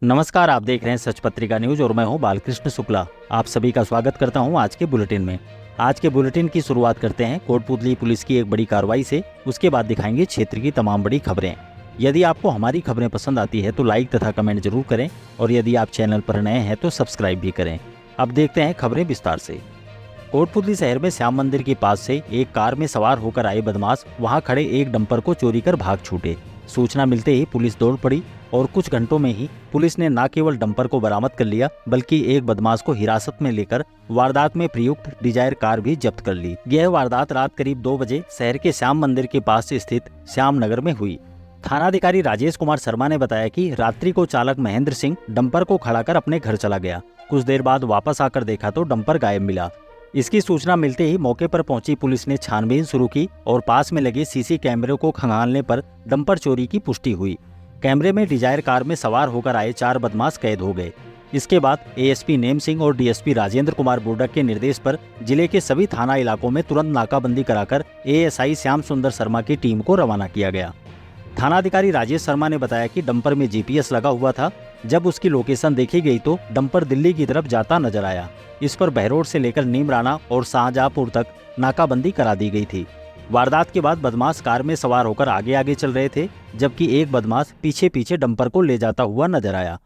नमस्कार, आप देख रहे हैं सच पत्रिका न्यूज और मैं हूं बालकृष्ण शुक्ला। आप सभी का स्वागत करता हूं आज के बुलेटिन में। आज के बुलेटिन की शुरुआत करते हैं कोटपूतली पुलिस की एक बड़ी कार्रवाई से। उसके बाद दिखाएंगे क्षेत्र की तमाम बड़ी खबरें। यदि आपको हमारी खबरें पसंद आती है तो लाइक तथा कमेंट जरूर करें और यदि आप चैनल पर नए हैं तो सब्सक्राइब भी करें। अब देखते हैं खबरें विस्तार से। कोटपूतली शहर में श्याम मंदिर के पास से एक कार में सवार होकर आए बदमाश वहां खड़े एक डंपर को चोरी कर भाग छूटे। सूचना मिलते ही पुलिस दौड़ पड़ी और कुछ घंटों में ही पुलिस ने न केवल डंपर को बरामद कर लिया बल्कि एक बदमाश को हिरासत में लेकर वारदात में प्रयुक्त डिजायर कार भी जब्त कर ली। यह वारदात रात करीब 2 बजे शहर के श्याम मंदिर के पास स्थित श्याम नगर में हुई। थानाधिकारी राजेश कुमार शर्मा ने बताया कि रात्रि को चालक महेंद्र सिंह डंपर को खड़ा कर अपने घर चला गया। कुछ देर बाद वापस आकर देखा तो डंपर गायब मिला। इसकी सूचना मिलते ही मौके पर पहुंची पुलिस ने छानबीन शुरू की और पास में लगे सीसी कैमरे को खंगालने पर डंपर चोरी की पुष्टि हुई। कैमरे में डिजायर कार में सवार होकर आए 4 बदमाश कैद हो गए। इसके बाद एएसपी नेम सिंह और डीएसपी राजेंद्र कुमार बुर्डक के निर्देश पर जिले के सभी थाना इलाकों में तुरंत नाकाबंदी कराकर एएसआई श्याम सुंदर शर्मा की टीम को रवाना किया गया। थानाधिकारी राजेश शर्मा ने बताया कि डंपर में जीपीएस लगा हुआ था। जब उसकी लोकेशन देखी गई तो डंपर दिल्ली की तरफ जाता नजर आया। इस पर बहरोड से लेकर नीमराना और शाहजहांपुर तक नाकाबंदी करा दी गई थी। वारदात के बाद बदमाश कार में सवार होकर आगे आगे चल रहे थे, जबकि एक बदमाश पीछे पीछे डंपर को ले जाता हुआ नजर आया।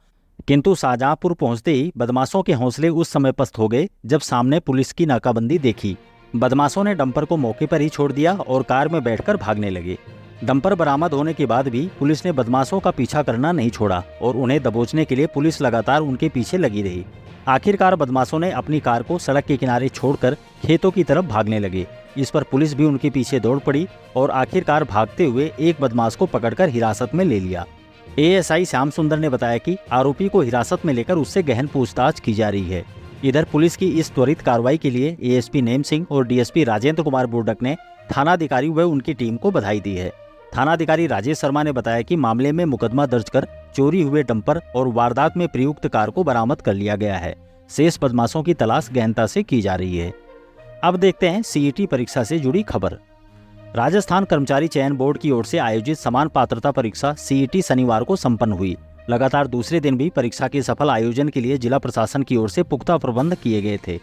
किंतु शाहजहांपुर पहुंचते ही बदमाशों के हौसले उस समय पस्त हो गए जब सामने पुलिस की नाकाबंदी देखी। बदमाशों ने डंपर को मौके पर ही छोड़ दिया और कार में बैठकर भागने लगे। डंपर बरामद होने के बाद भी पुलिस ने बदमाशों का पीछा करना नहीं छोड़ा और उन्हें दबोचने के लिए पुलिस लगातार उनके पीछे लगी रही। आखिरकार बदमाशों ने अपनी कार को सड़क के किनारे छोड़कर खेतों की तरफ भागने लगे। इस पर पुलिस भी उनके पीछे दौड़ पड़ी और आखिरकार भागते हुए एक बदमाश को पकड़कर हिरासत में ले लिया। एएसआई श्याम सुंदर ने बताया कि आरोपी को हिरासत में लेकर उससे गहन पूछताछ की जा रही है। इधर पुलिस की इस त्वरित कार्रवाई के लिए एएसपी नेम सिंह और डीएसपी राजेंद्र कुमार बुर्डक ने थानाधिकारी व उनकी टीम को बधाई दी है। थानाधिकारी राजेश शर्मा ने बताया कि मामले में मुकदमा दर्ज कर चोरी हुए डंपर और वारदात में प्रयुक्त कार को बरामद कर लिया गया है। शेष बदमाशों की तलाश गहनता से की जा रही है। अब देखते हैं सीईटी परीक्षा से जुड़ी खबर। राजस्थान कर्मचारी चयन बोर्ड की ओर से आयोजित समान पात्रता परीक्षा सीईटी शनिवार को संपन्न हुई। लगातार दूसरे दिन भी परीक्षा के सफल आयोजन के लिए जिला प्रशासन की ओर से पुख्ता प्रबंध किए गए थे।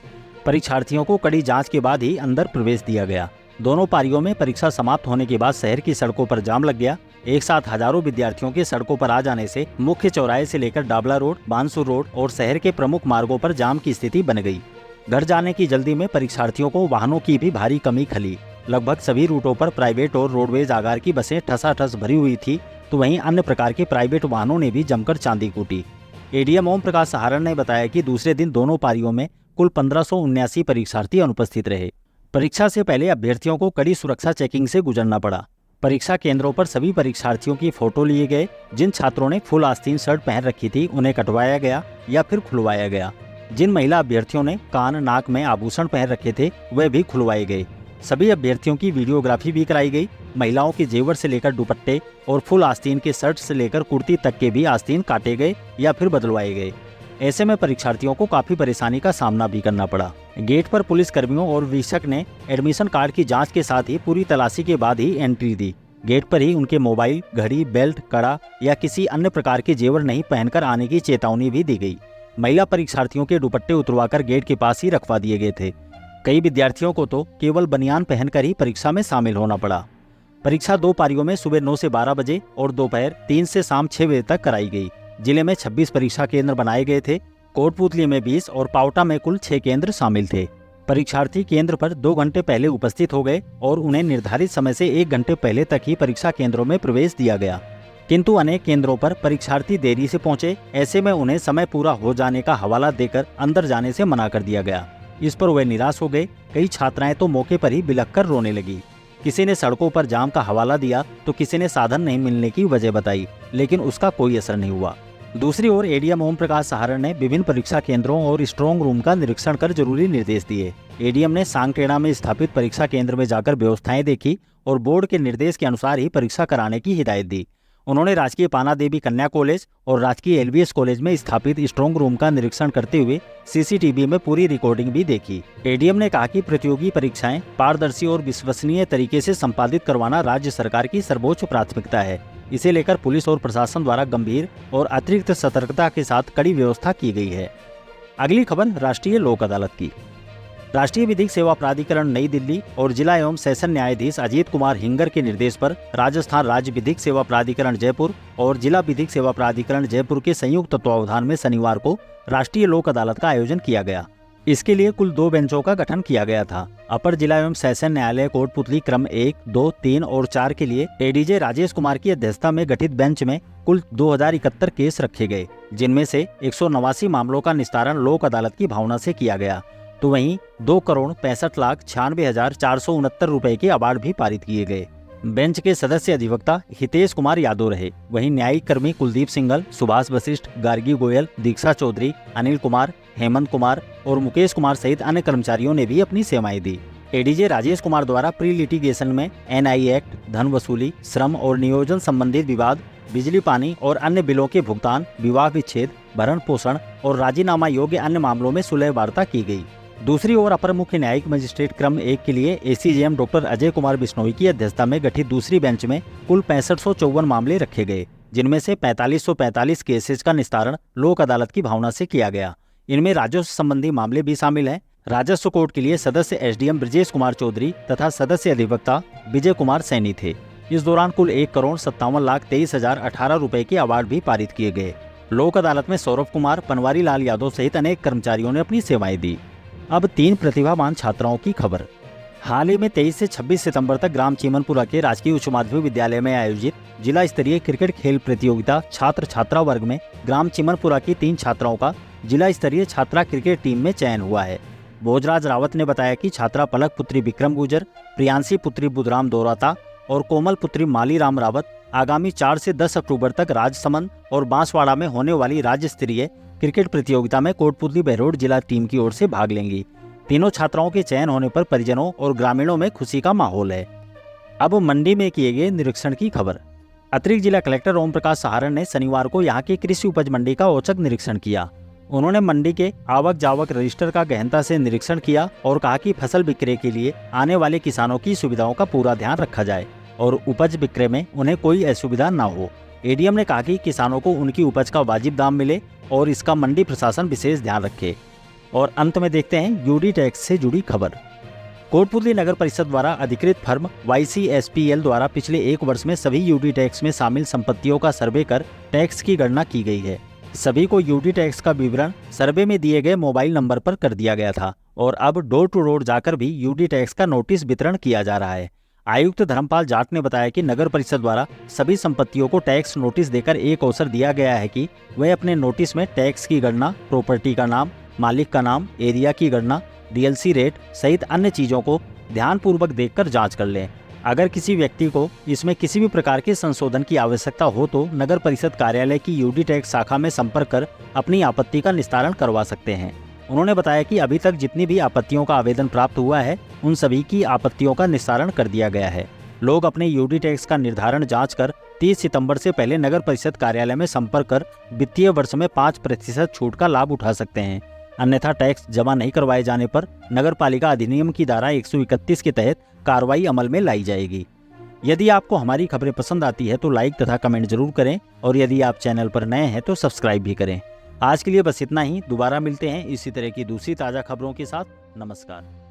परीक्षार्थियों को कड़ी जांच के बाद ही अंदर प्रवेश दिया गया। दोनों पारियों में परीक्षा समाप्त होने के बाद शहर की सड़कों पर जाम लग गया। एक साथ हजारों विद्यार्थियों के सड़कों पर आ जाने से मुख्य चौराहे से लेकर डाबला रोड, बानसूर रोड और शहर के प्रमुख मार्गों पर जाम की स्थिति बन गई। घर जाने की जल्दी में परीक्षार्थियों को वाहनों की भी भारी कमी खली। लगभग सभी रूटों पर प्राइवेट और रोडवेज आगार की बसें ठसाठस भरी हुई थी, तो वहीं अन्य प्रकार के प्राइवेट वाहनों ने भी जमकर चांदी कूटी। एडीएम ओम प्रकाश सहारण ने बताया कि दूसरे दिन दोनों पारियों में कुल 1579 परीक्षार्थी अनुपस्थित रहे। परीक्षा से पहले अभ्यर्थियों को कड़ी सुरक्षा चेकिंग से गुजरना पड़ा। परीक्षा केंद्रों पर सभी परीक्षार्थियों की फोटो लिए गए। जिन छात्रों ने फुल आस्तीन शर्ट पहन रखी थी उन्हें कटवाया गया या फिर खुलवाया गया। जिन महिला अभ्यर्थियों ने कान नाक में आभूषण पहन रखे थे वह भी खुलवाए गए। सभी अभ्यर्थियों की वीडियोग्राफी भी कराई गई। महिलाओं के जेवर से लेकर दुपट्टे और फुल आस्तीन के शर्ट से लेकर कुर्ती तक के भी आस्तीन काटे गए या फिर बदलवाए गए। ऐसे में परीक्षार्थियों को काफी परेशानी का सामना भी करना पड़ा। गेट पर पुलिस कर्मियों और वीक्षक ने एडमिशन कार्ड की जांच के साथ ही पूरी तलाशी के बाद ही एंट्री दी। गेट पर ही उनके मोबाइल, घड़ी, बेल्ट, कड़ा या किसी अन्य प्रकार के जेवर नहीं पहनकर आने की चेतावनी भी दी गई। महिला परीक्षार्थियों के दुपट्टे उतरवाकर गेट के पास ही रखवा दिए गए थे। कई विद्यार्थियों को तो केवल बनियान पहनकर ही परीक्षा में शामिल होना पड़ा। परीक्षा 2 पारियों में सुबह 9 से 12 बजे और दोपहर 3 से शाम 6 बजे तक कराई गई। जिले में 26 परीक्षा केंद्र बनाए गए थे। कोटपूतली में 20 और पावटा में कुल 6 केंद्र शामिल थे। परीक्षार्थी केंद्र पर 2 घंटे पहले उपस्थित हो गए और उन्हें निर्धारित समय से 1 घंटे पहले तक ही परीक्षा केंद्रों में प्रवेश दिया गया। किंतु अनेक केंद्रों पर परीक्षार्थी देरी से पहुंचे। ऐसे में उन्हें समय पूरा हो जाने का हवाला देकर अंदर जाने से मना कर दिया गया। इस पर वे निराश हो गए। कई छात्राएं तो मौके पर ही बिलख कर रोने लगी। किसी ने सड़कों पर जाम का हवाला दिया तो किसी ने साधन नहीं मिलने की वजह बताई, लेकिन उसका कोई असर नहीं हुआ। दूसरी ओर एडीएम ओम प्रकाश सहारण ने विभिन्न परीक्षा केंद्रों और स्ट्रांग रूम का निरीक्षण कर जरूरी निर्देश दिए। एडीएम ने सांगटेड़ा में स्थापित परीक्षा केंद्र में जाकर व्यवस्थाएं देखी और बोर्ड के निर्देश के अनुसार ही परीक्षा कराने की हिदायत दी। उन्होंने राजकीय पाना देवी कन्या कॉलेज और राजकीय एलबीएस कॉलेज में स्थापित स्ट्रांग रूम का निरीक्षण करते हुए सीसीटीवी में पूरी रिकॉर्डिंग भी देखी। एडीएम ने कहा कि प्रतियोगी परीक्षाएं पारदर्शी और विश्वसनीय तरीके से संपादित करवाना राज्य सरकार की सर्वोच्च प्राथमिकता है। इसे लेकर पुलिस और प्रशासन द्वारा गंभीर और अतिरिक्त सतर्कता के साथ कड़ी व्यवस्था की गई है। अगली खबर राष्ट्रीय लोक अदालत की। राष्ट्रीय विधिक सेवा प्राधिकरण नई दिल्ली और जिला एवं सेशन न्यायाधीश अजीत कुमार हिंगर के निर्देश पर राजस्थान राज्य विधिक सेवा प्राधिकरण जयपुर और जिला विधिक सेवा प्राधिकरण जयपुर के संयुक्त तत्वावधान में शनिवार को राष्ट्रीय लोक अदालत का आयोजन किया गया। इसके लिए कुल 2 बेंचों का गठन किया गया था। अपर जिला एवं सेशन न्यायालय कोटपुतली क्रम 1, 2, 3 और 4 के लिए एडीजे राजेश कुमार की अध्यक्षता में गठित बेंच में कुल 2071 केस रखे गए, जिनमें से 189 मामलों का निस्तारण लोक अदालत की भावना से किया गया। तो वहीं 2,65,96,469 रुपए के अवार्ड भी पारित किए गए। बेंच के सदस्य अधिवक्ता हितेश कुमार यादव रहे। वहीं न्यायिक कर्मी कुलदीप सिंघल, सुभाष वशिष्ठ, गार्गी गोयल, दीक्षा चौधरी, अनिल कुमार, हेमंत कुमार और मुकेश कुमार सहित अन्य कर्मचारियों ने भी अपनी सेवाएं दी। एडीजे राजेश कुमार द्वारा प्री लिटिगेशन में एनआई एक्ट, धन वसूली, श्रम और नियोजन संबंधित विवाद, बिजली पानी और अन्य बिलों के भुगतान, विवाह विच्छेद, भरण पोषण और राजीनामा योग्य अन्य मामलों में सुलह वार्ता की गई। दूसरी ओर अपर मुख्य न्यायिक मजिस्ट्रेट क्रम 1 के लिए एसीजेएम डॉक्टर अजय कुमार बिश्नोई की अध्यक्षता में गठित दूसरी बेंच में कुल 6554 मामले रखे गए, जिनमें से 4545 केसेज का निस्तारण लोक अदालत की भावना से किया गया। इनमें राजस्व संबंधी मामले भी शामिल हैं। राजस्व कोर्ट के लिए सदस्य एसडीएम ब्रजेश कुमार चौधरी तथा सदस्य अधिवक्ता विजय कुमार सैनी थे। इस दौरान कुल 1,57,23,018 रुपए के अवार्ड भी पारित किए गए। लोक अदालत में सौरभ कुमार, पनवारी लाल यादव सहित अनेक कर्मचारियों ने अपनी सेवाएं दी। अब 3 प्रतिभावान छात्राओं की खबर। हाल ही में 23 से 26 सितंबर तक ग्राम चीमनपुरा के राजकीय उच्च माध्यमिक विद्यालय में आयोजित जिला स्तरीय क्रिकेट खेल प्रतियोगिता छात्र छात्रा वर्ग में ग्राम चीमनपुरा की 3 छात्राओं का जिला स्तरीय छात्रा क्रिकेट टीम में चयन हुआ है। भोजराज रावत ने बताया कि छात्रा पलक पुत्री विक्रम गुजर, प्रियांशी पुत्री बुधराम दोराता और कोमल पुत्री माली राम रावत आगामी 4 से 10 अक्टूबर तक राजसमंद और बांसवाड़ा में होने वाली राज्य स्तरीय क्रिकेट प्रतियोगिता में कोटपुतली बहरोड जिला टीम की ओर से भाग लेंगी। तीनों छात्राओं के चयन होने पर परिजनों और ग्रामीणों में खुशी का माहौल है। अब मंडी में किए गए निरीक्षण की खबर। अतिरिक्त जिला कलेक्टर ओम प्रकाश सहारण ने शनिवार को यहां की कृषि उपज मंडी का औचक निरीक्षण किया। उन्होंने मंडी के आवक जावक रजिस्टर का गहनता से निरीक्षण किया और कहा कि फसल विक्रय के लिए आने वाले किसानों की सुविधाओं का पूरा ध्यान रखा जाए और उपज विक्रय में उन्हें कोई असुविधा न हो। एडीएम ने कहा कि किसानों को उनकी उपज का वाजिब दाम मिले और इसका मंडी प्रशासन विशेष ध्यान रखे। और अंत में देखते हैं यूडी टैक्स से जुड़ी खबर। कोटपुतली नगर परिषद द्वारा अधिकृत फर्म YCSPL द्वारा पिछले 1 वर्ष में सभी यूडी टैक्स में शामिल संपत्तियों का सर्वे कर टैक्स की गणना की गई है। सभी को यूडी टैक्स का विवरण सर्वे में दिए गए मोबाइल नंबर पर कर दिया गया था और अब डोर टू डोर जाकर भी यूडी टैक्स का नोटिस वितरण किया जा रहा है। आयुक्त धर्मपाल जाट ने बताया कि नगर परिषद द्वारा सभी संपत्तियों को टैक्स नोटिस देकर एक अवसर दिया गया है कि वे अपने नोटिस में टैक्स की गणना, प्रॉपर्टी का नाम, मालिक का नाम, एरिया की गणना, डीएलसी रेट सहित अन्य चीजों को ध्यानपूर्वक देखकर जांच कर लें। अगर किसी व्यक्ति को इसमें किसी भी प्रकार के संशोधन की आवश्यकता हो तो नगर परिषद कार्यालय की यूडी टैक्स शाखा में संपर्क कर अपनी आपत्ति का निस्तारण करवा सकते हैं। उन्होंने बताया कि अभी तक जितनी भी आपत्तियों का आवेदन प्राप्त हुआ है उन सभी की आपत्तियों का निस्तारण कर दिया गया है। लोग अपने यूडी टैक्स का निर्धारण जांच कर 30 सितंबर से पहले नगर परिषद कार्यालय में संपर्क कर वित्तीय वर्ष में 5% छूट का लाभ उठा सकते हैं। अन्यथा टैक्स जमा नहीं करवाए जाने पर नगर पालिका अधिनियम की धारा 131 के तहत कार्रवाई अमल में लाई जाएगी। यदि आपको हमारी खबरें पसंद आती है तो लाइक तथा कमेंट जरूर करें और यदि आप चैनल पर नए हैं तो सब्सक्राइब भी करें। आज के लिए बस इतना ही। दोबारा मिलते हैं इसी तरह की दूसरी ताज़ा खबरों के साथ। नमस्कार।